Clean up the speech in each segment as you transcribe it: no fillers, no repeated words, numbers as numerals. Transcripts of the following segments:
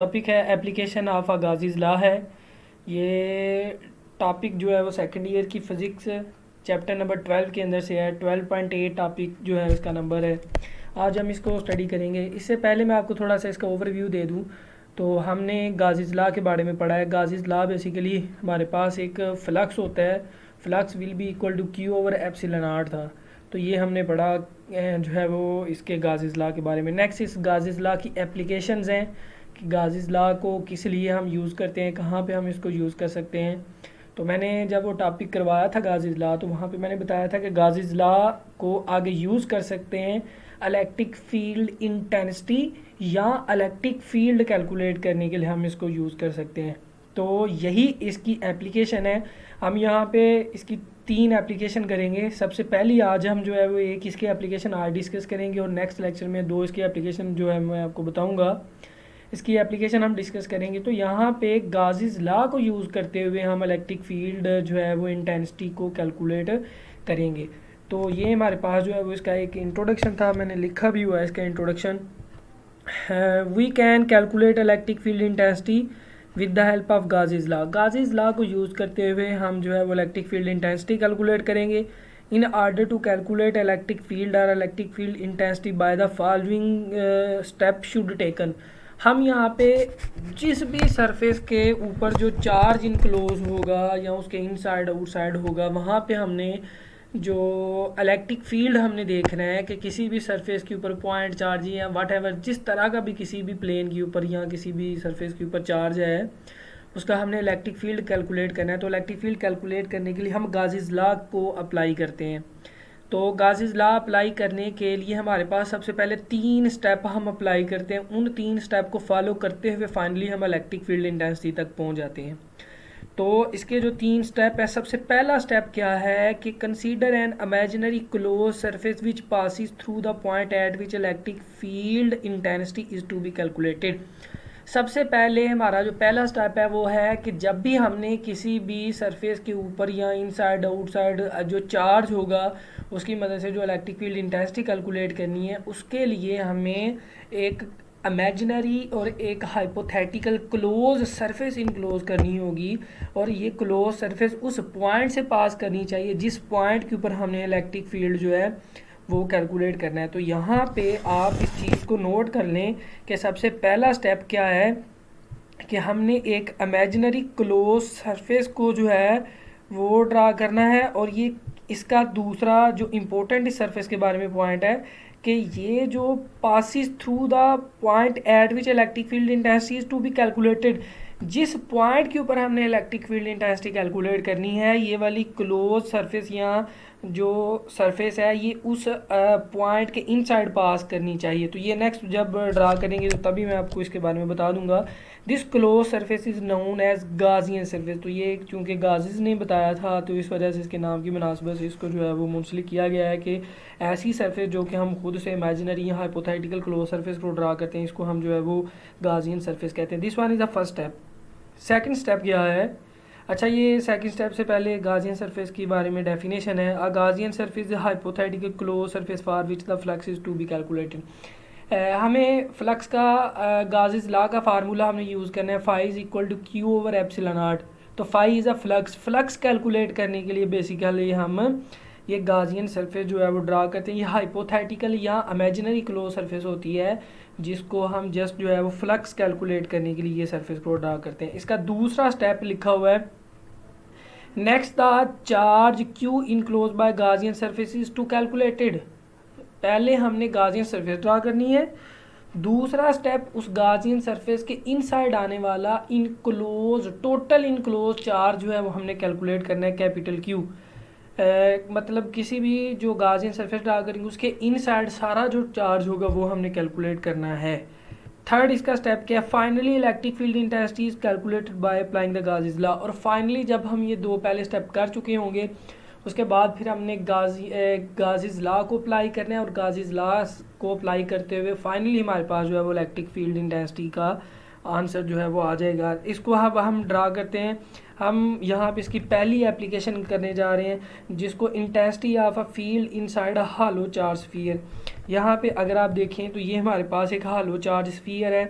Topic है application of अगाज़िज़ law है। ये टॉपिक जो है वो सेकंड ईयर की फ़िज़िक्स चैप्टर नंबर 12 के अंदर से है। 12.8 टॉपिक जो है इसका नंबर है। आज हम इसको स्टडी करेंगे। इससे पहले मैं आपको थोड़ा सा इसका ओवरव्यू दे दूं तो हमने गाज़िज़ लॉ के बारे में पढ़ा है। गाज़िज़ लॉ बेसिकली हमारे पास एक फ्लक्स होता है, flux will be equal to Q over epsilon R था। तो ये हमने पढ़ा जो है वो इसके गाज़िज़ लॉ के बारे में। नेक्स्ट इस गाज़िज़ लॉ की एप्लीकेशंस हैं कि गाज़िज़ लॉ को किस लिए हम यूज़ करते हैं, कहाँ पे हम इसको यूज़ कर सकते हैं। तो मैंने जब वो टॉपिक करवाया था गाज़िज़ लॉ, तो वहाँ पे मैंने बताया था कि गाज़िज़ लॉ को आगे यूज़ कर सकते हैं इलेक्ट्रिक फील्ड इंटेंसिटी या इलेक्ट्रिक फील्ड कैलकुलेट करने के लिए हम इसको यूज़ कर सकते हैं। तो यही इसकी एप्लीकेशन है। हम यहाँ पे इसकी 3 एप्लीकेशन करेंगे। सबसे पहली आज हम जो है वो एक इसकी एप्लीकेशन आज डिस्कस करेंगे और नेक्स्ट लेक्चर में 2 इसकी एप्लीकेशन जो है मैं आपको बताऊँगा, इसकी एप्लीकेशन हम डिस्कस करेंगे। तो यहाँ पे गाज़िज़ लॉ को यूज़ करते हुए हम इलेक्ट्रिक फील्ड जो है वो इंटेंसिटी को कैलकुलेट करेंगे। तो ये हमारे पास जो है वो इसका एक इंट्रोडक्शन था, मैंने लिखा भी हुआ है इसका introduction. We can calculate electric field intensity with the help of Gauss's law. Gauss's law को यूज़ करते हुए हम जो है वो इलेक्ट्रिक फील्ड इंटेंसिटी कैलकुलेट करेंगे। In order to calculate electric field और electric field intensity by the following step should taken. हम यहाँ पे जिस भी सरफेस के ऊपर जो चार्ज इनक्लोज होगा या उसके इनसाइड आउटसाइड होगा, वहाँ पे हमने जो इलेक्ट्रिक फील्ड हमने देखना है कि किसी भी सरफेस के ऊपर पॉइंट चार्ज या वट एवर जिस तरह का भी किसी भी प्लेन के ऊपर या किसी भी सरफेस के ऊपर चार्ज है, उसका हमने इलेक्ट्रिक फील्ड कैलकुलेट करना है। तो इलेक्ट्रिक फील्ड कैलकुलेट करने के लिए हम गाज़िज़ लॉ को अप्लाई करते हैं। तो गाज़िज़ लॉ अप्लाई करने के लिए हमारे पास सबसे पहले 3 स्टेप हम अप्लाई करते हैं। उन 3 स्टेप को फॉलो करते हुए फाइनली हम इलेक्ट्रिक फील्ड इंटेंसिटी तक पहुंच जाते हैं। तो इसके जो 3 स्टेप है, सबसे पहला स्टेप क्या है कि consider an imaginary close surface which passes through the point at which electric field intensity is to be calculated. सबसे पहले हमारा जो पहला स्टेप है वो है कि जब भी हमने किसी भी सरफेस के ऊपर या इनसाइड आउटसाइड जो चार्ज होगा उसकी मदद से जो इलेक्ट्रिक फील्ड इंटेंसिटी कैलकुलेट करनी है, उसके लिए हमें एक इमेजिनरी और एक हाइपोथेटिकल क्लोज सरफेस इनक्लोज करनी होगी। और ये क्लोज सरफेस उस पॉइंट से पास करनी चाहिए जिस पॉइंट के ऊपर हमने इलेक्ट्रिक फील्ड जो है वो कैलकुलेट करना है। तो यहाँ पे आप इस चीज़ को नोट कर लें कि सबसे पहला स्टेप क्या है कि हमने एक इमेजिनरी क्लोज सरफेस को जो है वो ड्रा करना है। और ये इसका दूसरा जो इम्पोर्टेंट इस सरफेस के बारे में पॉइंट है कि ये जो passes through the point at which electric field intensity is to be calculated, जिस पॉइंट के ऊपर हमने इलेक्ट्रिक फील्ड इंटेंसिटी कैलकुलेट करनी है, ये वाली क्लोज सरफेस या जो सरफेस है ये उस पॉइंट के इनसाइड पास करनी चाहिए। तो ये नेक्स्ट जब ड्रा करेंगे तो तभी मैं आपको इसके बारे में बता दूंगा। This close surface is known as Gaussian surface. तो ये चूँकि गाज़िज़ ने बताया था तो इस वजह से इसके नाम की मुनासिबत से इसको जो है वो मुंसलिक किया गया है कि ऐसी सरफेस जो कि हम खुद से इमेजिनरी या हाइपोथेटिकल क्लोज सरफेस को ड्रा करते हैं, इसको हम जो है वो गाज़ियन सरफेस कहते हैं। This one is the first step. Second step क्या है? अच्छा, ये सेकंड स्टेप से पहले गाज़ियन सरफेस के बारे में डेफिनेशन है। A Gaussian surface hypothetical close surface for which the flux is to be calculated. हमें फ्लक्स का गाज़िज़ लॉ का फार्मूला हमने यूज़ करना है, phi is equal to Q over epsilon naught. तो phi is a flux. Flux calculate करने के लिए बेसिकली हम ये गाज़ियन सरफेस जो है वो ड्रा करते हैं। ये हाइपोथेटिकल या इमेजिनरी क्लोज सरफेस होती है जिसको हम जस्ट जो है वो फ्लक्स कैलकुलेट करने के लिए ये सरफेस को ड्रा करते हैं। इसका दूसरा स्टेप लिखा हुआ है, next the charge Q enclose by Gaussian surface is to calculated. पहले हमने गाज़ियन सरफेस ड्रा करनी है, दूसरा स्टेप उस गाज़ियन सरफेस के इनसाइड आने वाला इनक्लोज टोटल इनक्लोज चार्ज जो है वो हमने कैलकुलेट करना है, कैपिटल क्यू। मतलब किसी भी जो गाज़ियन सरफेस ड्रा करेंगे उसके इनसाइड सारा जो चार्ज होगा वो हमने कैलकुलेट करना है। थर्ड इसका स्टेप क्या है? Finally electric field intensity is calculated by applying the Gauss's law. और फाइनली जब हम ये 2 पहले स्टेप कर चुके होंगे उसके बाद फिर हमने गाज़िज़ लॉ को अप्लाई करना है। और गाज़िज़ लॉ को अप्लाई करते हुए फाइनली हमारे पास जो है वो इलेक्ट्रिक फील्ड इंटेंसिटी का आंसर जो है वो आ जाएगा। इसको अब हम ड्रा करते हैं। हम यहाँ पे इसकी पहली एप्लीकेशन करने जा रहे हैं जिसको intensity of a field inside a hollow charge sphere. यहाँ पे अगर आप देखें तो ये हमारे पास एक हालो चार्ज स्फीयर है।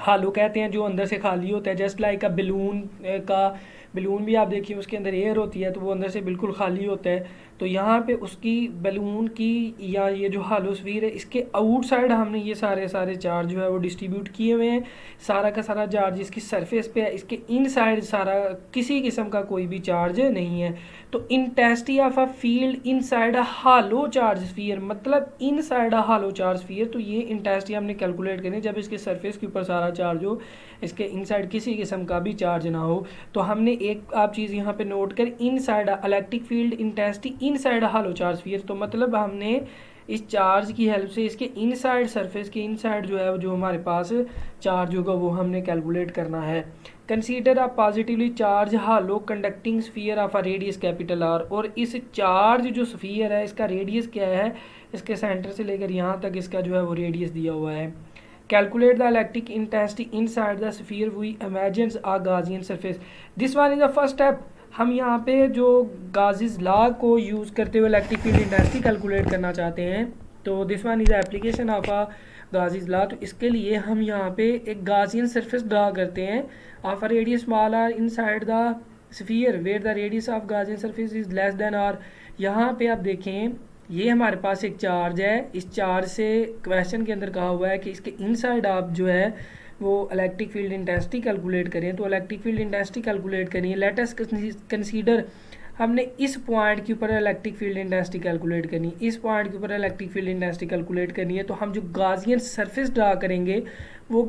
हालो कहते हैं जो अंदर से खाली होता है, जस्ट लाइक अ बलून का बलून भी आप देखिए उसके अंदर एयर होती है तो वो अंदर से बिल्कुल खाली होता है। तो यहाँ पे उसकी बलून की या ये जो हालोस्फीयर है इसके आउटसाइड हमने ये सारे सारे चार्ज जो है वो डिस्ट्रीब्यूट किए हुए हैं। सारा का सारा चार्ज इसकी सरफेस पे है, इसके इनसाइड सारा किसी किस्म का कोई भी चार्ज नहीं है। तो intensity of a field inside a hollow charge sphere, मतलब inside a hollow charge sphere, तो ये इंटेंसिटी हमने कैलकुलेट करनी जब इसके सरफेस के ऊपर सारा चार्ज हो, इसके इनसाइड किसी किस्म का भी चार्ज ना हो। तो हमने एक आप चीज़ यहाँ पे नोट कर, inside electric field intensity inside hollow charge sphere, तो मतलब हमने इस चार्ज की हेल्प से इसके इनसाइड सरफेस के इनसाइड जो है जो हमारे पास चार्ज होगा वो हमने कैलकुलेट करना है। Consider a positively charge hello conducting sphere of a radius capital R, और इस चार्ज जो स्फीयर है इसका रेडियस क्या है, इसके सेंटर से लेकर यहाँ तक इसका जो है वो रेडियस दिया हुआ है। Calculate the electric intensity inside the sphere we imagine a Gaussian surface, this one is the first step. हम यहाँ पे जो गाजिस लॉ को यूज़ करते हुए इलेक्ट्रिक फील्ड इंटेंसिटी कैलकुलेट करना चाहते हैं, तो this one is application of a Gauss's law. तो इसके लिए हम यहाँ पे एक गाजियन सरफेस ड्रा करते हैं of a radius small R inside the sphere where the radius of Gaussian surface is less than R. यहाँ पे आप देखें ये हमारे पास एक चार्ज है, इस चार्ज से क्वेश्चन के अंदर कहा हुआ है कि इसके इनसाइड आप जो है वो इलेक्ट्रिक फील्ड इंटेंसिटी कैलकुलेट करें। तो इलेक्ट्रिक फील्ड इंटेंसिटी कैलकुलेट करिए, लेट अस कंसीडर, हमने इस पॉइंट के ऊपर इलेक्ट्रिक फील्ड इंटेंसिटी कैलकुलेट करनी, इस पॉइंट के ऊपर इलेक्ट्रिक फील्ड इंटेंसिटी कैलकुलेट करनी है। तो हम जो गाजियन सरफेस ड्रा करेंगे वो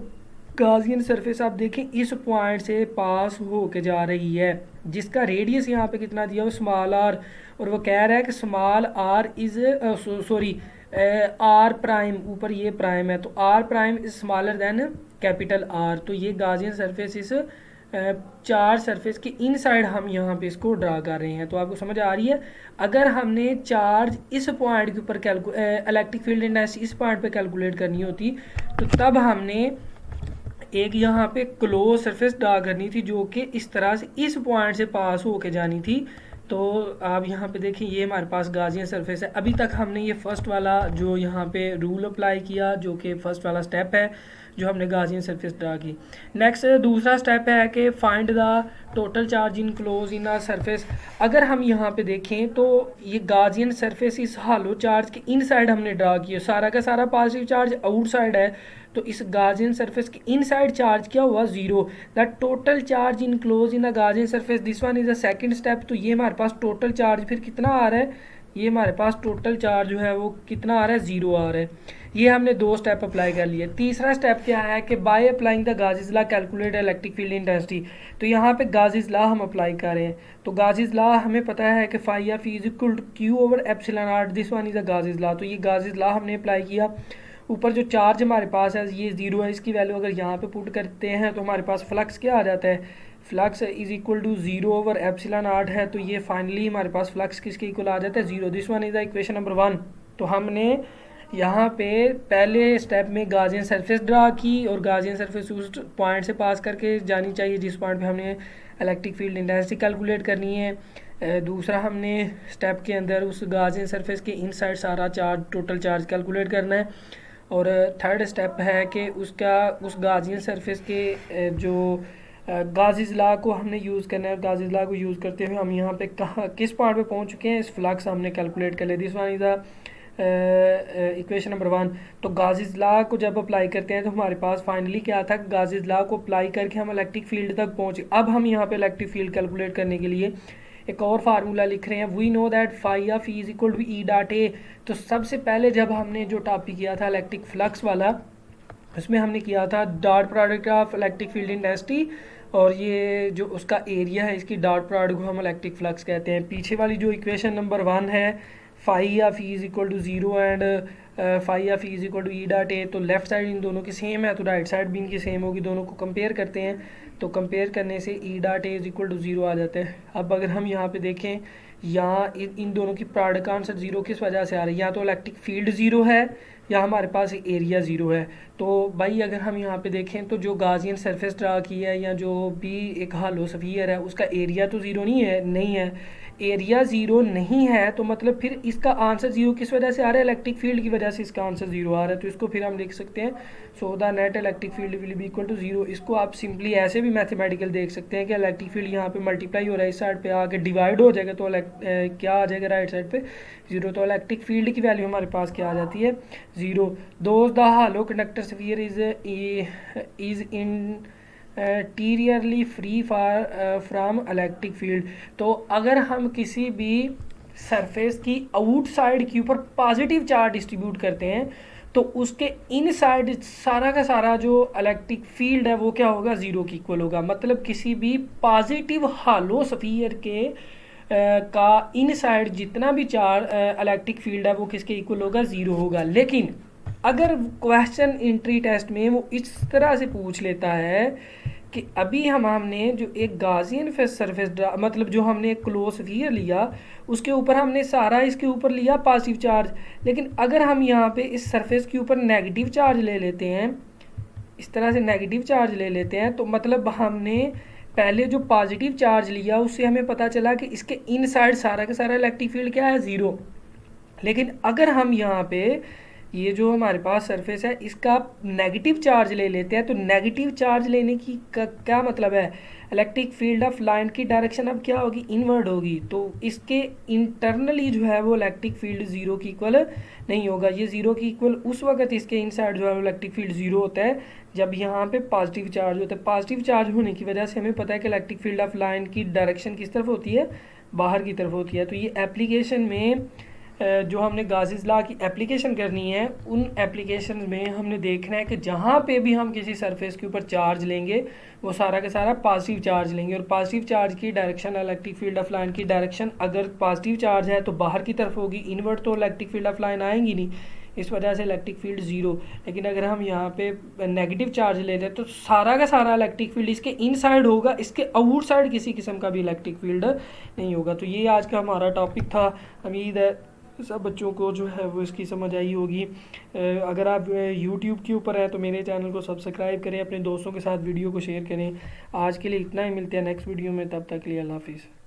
गाजियन सरफेस आप देखें इस पॉइंट से पास होके जा रही है, जिसका रेडियस यहाँ पे कितना दिया वो स्मॉल आर, और वो कह रहा है कि small R is sorry R prime, ऊपर ये प्राइम है तो R prime is smaller than capital R. तो ये गाजियन सरफेस इस चार्ज सरफेस के इनसाइड हम यहाँ पे इसको ड्रा कर रहे हैं। तो आपको समझ आ रही है, अगर हमने चार्ज इस पॉइंट के ऊपर इलेक्ट्रिक फील्ड इंटेंसिटी इस पॉइंट पे कैलकुलेट करनी होती तो तब हमने एक यहाँ पे क्लोज सरफेस ड्रा करनी थी जो कि इस तरह से इस पॉइंट से पास होके जानी थी। तो आप यहाँ पे देखें ये हमारे पास गाजियन सरफेस है। अभी तक हमने ये फर्स्ट वाला जो यहाँ पे रूल अप्लाई किया जो कि फर्स्ट वाला स्टेप है जो हमने गाजियन सरफेस ड्रा की। नेक्स्ट दूसरा स्टेप है कि find the total charge in close in a surface. अगर हम यहाँ पे देखें तो ये गाजियन सरफेस इस हालो चार्ज के इनसाइड हमने ड्रा किया, सारा का सारा पॉजिटिव चार्ज आउटसाइड है, तो इस गाजियन सरफेस के इनसाइड चार्ज क्या हुआ zero. The total charge in close in the Gaussian surface, this one is the second step. तो ये हमारे पास टोटल चार्ज फिर कितना आ रहा है, ये हमारे पास टोटल चार्ज जो है वो कितना आ रहा है, जीरो आ रहा है। ये हमने दो स्टेप अप्लाई कर लिए। तीसरा स्टेप क्या है कि by applying the Gauss's law calculate electric field intensity. तो यहाँ पे गाजिस लॉ हम अप्लाई कर रहे हैं, तो गाजिस लॉ हमें पता है कि phi F is equal to Q over epsilon R, this one is the Gauss's law. तो ये गाजिस लॉ हमने अप्लाई किया। ऊपर जो चार्ज हमारे पास है ये जीरो है, इसकी वैल्यू अगर यहाँ पे पुट करते हैं तो हमारे पास फ्लक्स क्या आ जाता है, flux is equal to zero over epsilon R है। तो ये फाइनली हमारे पास फ्लक्स किसके इक्वल आ जाता है, zero. This one is the equation number 1। तो हमने यहाँ पे पहले स्टेप में गाजियन सरफेस ड्रा की और गाजियन सरफेस उस पॉइंट से पास करके जानी चाहिए जिस पॉइंट पे हमने इलेक्ट्रिक फील्ड इंटेंसिटी कैलकुलेट करनी है। दूसरा हमने स्टेप के अंदर उस गाजियन सरफेस के इनसाइड सारा चार्ज टोटल चार्ज कैलकुलेट करना है। और थर्ड स्टेप है कि उसका उस गाजियन सरफेस के जो गाजिस लॉ को हमने यूज़ करना है। गाजिस लॉ को यूज़ करते हुए हम यहाँ पे कहाँ किस पॉइंट पे पहुँच चुके हैं, इस फ्लक्स हमने कैलकुलेट कर लिया। This one is the equation number 1। तो गाजिस लॉ को जब अप्लाई करते हैं तो हमारे पास फाइनली क्या था, गाजिस लॉ को अप्लाई करके हम इलेक्ट्रिक फील्ड तक पहुँचे। अब हम यहाँ पे इलेक्ट्रिक फील्ड कैलकुलेट करने के लिए एक और फार्मूला लिख रहे हैं। We know that phi of E is equal to E dot A. तो सबसे पहले जब हमने जो टॉपिक किया था इलेक्ट्रिक फ्लक्स वाला, उसमें हमने किया था dot product of electric field intensity और ये जो उसका एरिया है इसकी डॉट प्रोडक्ट को हम इलेक्ट्रिक फ्लक्स कहते हैं। पीछे वाली जो इक्वेशन नंबर 1 है phi of E is equal to zero and phi of E is equal to E dot A, तो लेफ्ट साइड इन दोनों की सेम है तो राइट साइड भी इनकी सेम होगी। दोनों को कंपेयर करते हैं तो कंपेयर करने से E dot A is equal to zero आ जाता है। अब अगर हम यहाँ पे देखें यहाँ इन दोनों की प्रोडक्ट का आंसर जीरो किस वजह से आ रही है, या तो इलेक्ट्रिक फील्ड जीरो है या हमारे पास एरिया ज़ीरो है। तो भाई अगर हम यहाँ पे देखें तो जो गाजियन सरफेस ड्रा की है या जो भी एक हालो स्फीयर है उसका एरिया तो ज़ीरो नहीं है। एरिया ज़ीरो नहीं है तो मतलब फिर इसका आंसर ज़ीरो किस वजह से आ रहा है, इलेक्ट्रिक फील्ड की वजह से इसका आंसर ज़ीरो आ रहा है। तो इसको फिर हम लिख सकते हैं so the net electric field will be equal to zero. इसको आप सिंपली ऐसे भी मैथमेटिकल देख सकते हैं कि इलेक्ट्रिक फील्ड यहाँ पे मल्टीप्लाई हो रहा है, इस साइड पे आके डिवाइड हो जाएगा तो क्या आ जाएगा राइट साइड पे ज़ीरो। तो इलेक्ट्रिक फील्ड की वैल्यू हमारे पास क्या आ जाती है, zero. Those the hello conductor sphere is interiorly free from electric field. तो अगर हम किसी भी सरफेस की आउटसाइड के ऊपर पॉजिटिव चार्ज डिस्ट्रीब्यूट करते हैं तो उसके इनसाइड सारा का सारा जो इलेक्ट्रिक फील्ड है वो क्या होगा, ज़ीरो की इक्वल होगा। मतलब किसी भी पॉजिटिव हालो स्फीयर के का इनसाइड जितना भी चार्ज इलेक्ट्रिक फील्ड है वो किसके इक्वल होगा, ज़ीरो होगा। लेकिन अगर क्वेश्चन एंट्री टेस्ट में वो इस तरह से पूछ लेता है कि अभी हमने जो एक गाजियन सरफेस मतलब जो हमने एक क्लोज स्फीयर लिया उसके ऊपर हमने सारा इसके ऊपर लिया पॉजिटिव चार्ज, लेकिन अगर हम यहाँ पे इस सरफेस के ऊपर नेगेटिव चार्ज ले लेते हैं, इस तरह से नेगेटिव चार्ज ले लेते हैं, तो मतलब हमने पहले जो पॉजिटिव चार्ज लिया उससे हमें पता चला कि इसके इनसाइड सारा का सारा इलेक्ट्रिक फील्ड क्या है, ज़ीरो। लेकिन अगर हम यहाँ पे ये जो हमारे पास सरफेस है इसका नेगेटिव चार्ज ले लेते हैं तो नेगेटिव चार्ज लेने की क्या मतलब है, इलेक्ट्रिक फील्ड ऑफ लाइन की डायरेक्शन अब क्या होगी, इनवर्ड होगी। तो इसके इंटरनली जो है वो इलेक्ट्रिक फील्ड ज़ीरो की इक्वल नहीं होगा। ये ज़ीरो की इक्वल उस वक्त इसके इनसाइड जो है वो इलेक्ट्रिक फील्ड ज़ीरो होता है जब यहाँ पे पॉजिटिव चार्ज होता है। पॉजिटिव चार्ज होने की वजह से हमें पता है कि इलेक्ट्रिक फील्ड ऑफ लाइन की डायरेक्शन किस तरफ होती है, बाहर की तरफ होती है। तो ये एप्लीकेशन में जो हमने गाजिस लॉ की एप्लीकेशन करनी है उन एप्लीकेशन में हमने देखना है कि जहाँ पे भी हम किसी सरफेस के ऊपर चार्ज लेंगे वो सारा का सारा पॉजिटिव चार्ज लेंगे, और पॉजिटिव चार्ज की direction electric field of line की डायरेक्शन अगर पॉजिटिव चार्ज है तो बाहर की तरफ होगी, इनवर्ट तो इलेक्ट्रिक फील्ड ऑफ लाइन आएंगी नहीं, इस वजह से इलेक्ट्रिक फील्ड ज़ीरो। लेकिन अगर हम यहाँ पे नेगेटिव चार्ज ले लें तो सारा का सारा इलेक्ट्रिक फील्ड इसके इनसाइड होगा, इसके आउटसाइड किसी किस्म का भी इलेक्ट्रिक फील्ड नहीं होगा। तो ये आज का हमारा टॉपिक था। उम्मीद है सब बच्चों को जो है वो इसकी समझ आई होगी। अगर आप YouTube के ऊपर हैं तो मेरे चैनल को सब्सक्राइब करें, अपने दोस्तों के साथ वीडियो को शेयर करें। आज के लिए इतना ही, मिलते हैं नेक्स्ट वीडियो में, तब तक के लिए अल्लाह हाफिज़।